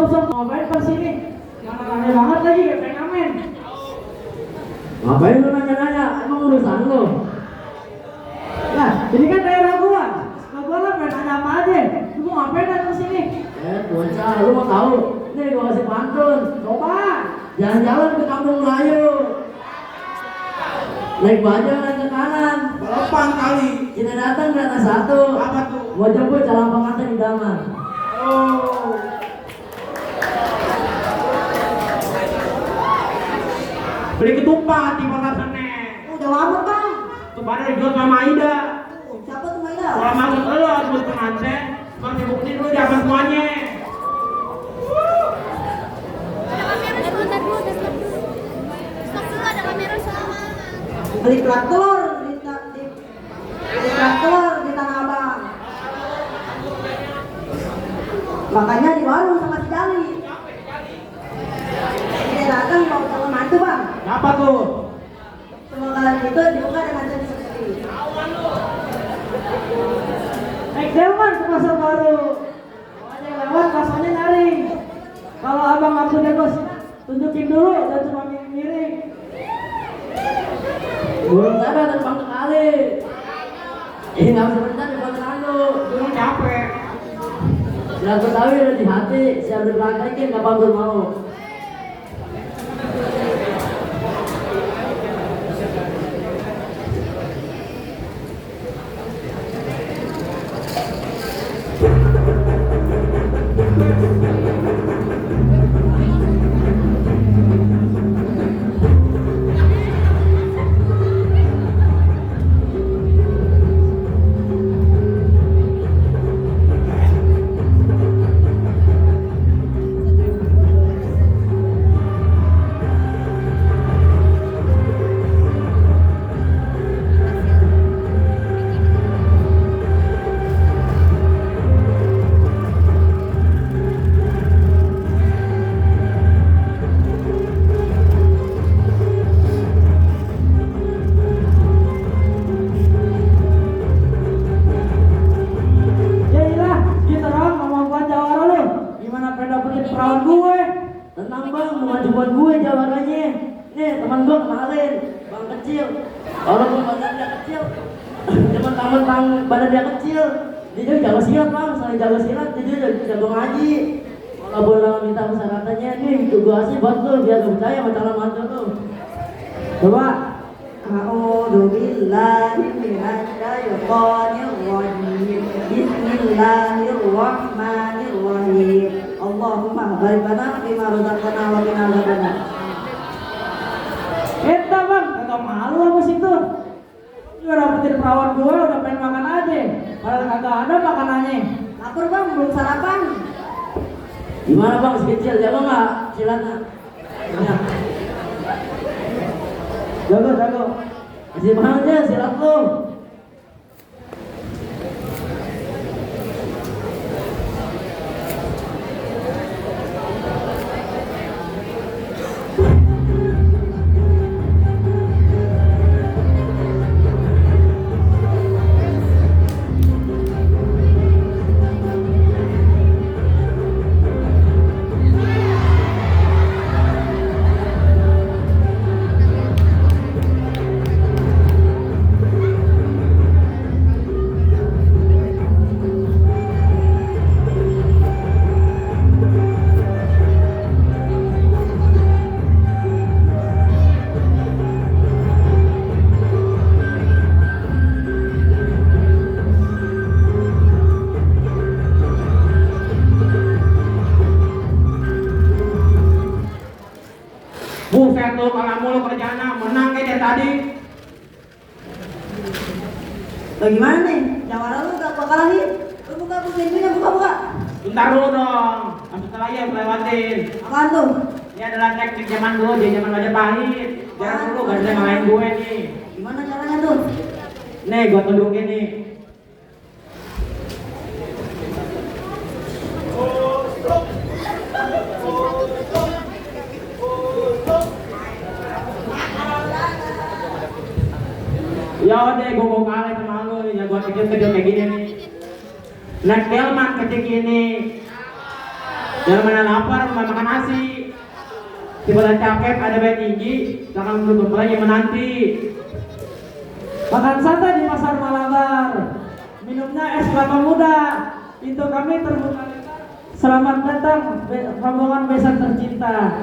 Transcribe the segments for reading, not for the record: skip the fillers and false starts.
Sob, ngapain pas sini? Mana aneh banget lagi, kayak pengen ngamen. Ngapain lu nanya-nanya? Emang urusan lu? Nah, ini kan daerah gua. Nah, gua lah pengen nanya apa aja. Lu mau ngapain datang sini? Bocah, lu mau tahu? Nih gua kasih pantun. Coba. Jalan-jalan ke kampung Melayu. Naik bajaj naik ke kanan. Balapan kali. Kita datang kereta satu. Apa tuh? Mau jemput calon pengantin idaman. Oh. Beli ketupat di pasar Senen. Udah lama, Bang. Ketupat dijual sama Aida. Siapa tuh Maida? Kalau maksud lo harus buat pengantin, bang dibukuin lu di apa semuanya. Beli kerak telur di kerak telur di Tanah Abang. Makanya di warung sama si Jali. Dia datang mau calon mantu, Bang. Siapa tuh? Semua kalian itu dibuka dengan cara seperti ini. Naik delman ke pasar baru. Ada yang lewat pasarnya nyaring. Kalau abang aku bos, tunjukin dulu dan cuma miring. Belum ada terbang ke kali. Nggak usah bentar di kontrakan lu. Lu capek. Siap Betawi udah di hati, siap dipraktekin kapan pun mau. Perawan gue. Tenang bang, bukan cuma gue jawabannya. Nih teman gue kenalin, bang kecil. Walaupun badan dia kecil, cuman mentang badan dia kecil. Dia juga jago silat bang, selain jago silat, dia juga jago ngaji. Kalau boleh minta persyaratannya nih, gue sih buat lu biar lu percaya sama calon mantu lu. Coba. A'udzu billahi minasy syaithanir rajim. Bismillahirrahmanirrahim. Allahumma barik lana fima razaqtana wa qina adzabannar. Eta bang, kagak malu apa situ? Udah dapetin perawan gue, udah pengen makan aja. Padahal kagak ada makanannya. Lapar bang, belum sarapan. Gimana bang, si kecil jago nggak silatnya? Banyak. Jago. Masih mahal aja silat lu. Buset tuh kalau mulu kerjaannya menang kayak dari tadi. Bagaimana nih? Jawara lu gak bakalahin. Lu buka pintunya, buka. Bentar dulu dong, maksud saya yang lewatin. Apaan tuh? Ini adalah teknik zaman dulu, di zaman Majapahit. Jangan dulu, gak bisa ngalahin gue nih. Gimana caranya tuh? Nih, gue tunjukin nih. Ya deh, gue mau kalah sama lu nih, ya gue kecil kayak gini nih. Naik delman kecil gini. Jangan mana lapar, mau makan nasi. Tiba cakep, ada bayi tinggi, jangan tutup lagi menanti. Makan sate di pasar Malabar. Minumnya es kelapa muda. Pintu kami terbuka lebar. Selamat datang rombongan besan tercinta.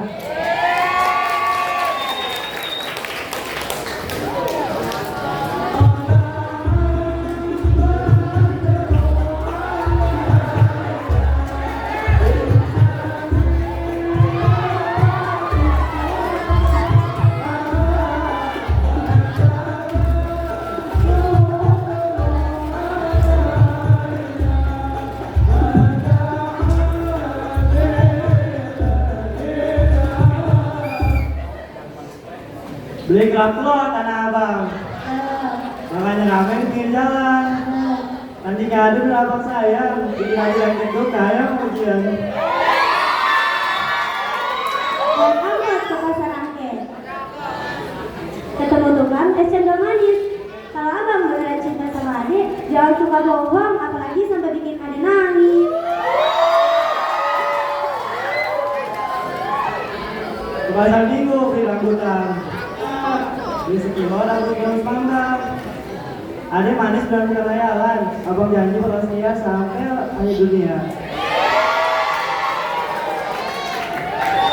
Beli kerak-telur Tanah Abang. Makanya rame di pinggir jalan. Nanti ngadu dulu abang sayang. Bikin lagi yang gendut kayak ujian. Baik amat ke pasar angket. Ketemu tukang es cendol manis. Kalau abang beneran cinta sama adik, jangan suka bohong, apalagi sampai bikin adik nangis. Ke pasar minggu beli rambutan. Beli sekilo rambut gamis panggang. Adek manis dan kelayalan. Abang janji bakal setia sampai akhir dunia.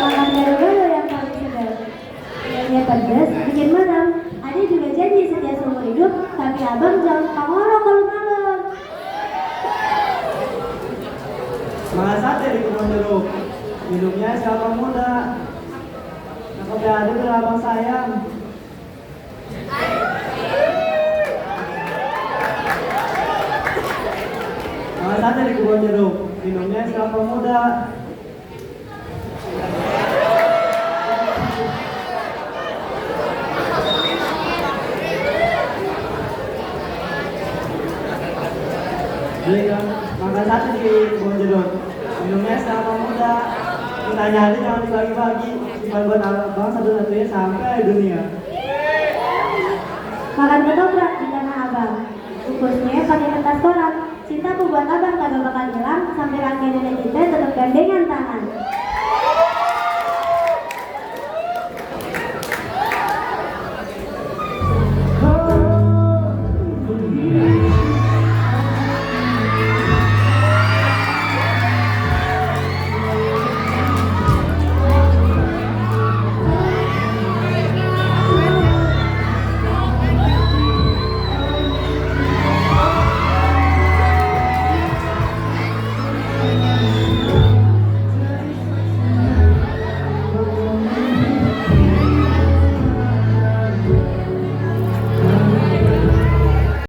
Makan gado-gado yang paling sedap. Yang pedas, bikin merem. Adik juga janji setia seumur hidup, tapi abang jangan suka ngorok kalau malam. Makan sate di kebun jeruk. Minumnya siapa muda. Cakep ya adek bilang abang sayang. Makan sate di kebun jeruk. Minumnya siapa muda. Beli kan makan sate di kebun jeruk. Minumnya siapa muda. Ditanya aja jangan dibagi-bagi. Simpan buat abang satu-satunya sampai dunia. Makan ketoprak di Tanah Abang. Bungkusnya pakai kertas koran. Cintaku buat abang kagak bakal hilang sampai kakek nenek kita tetap gandengan tangan.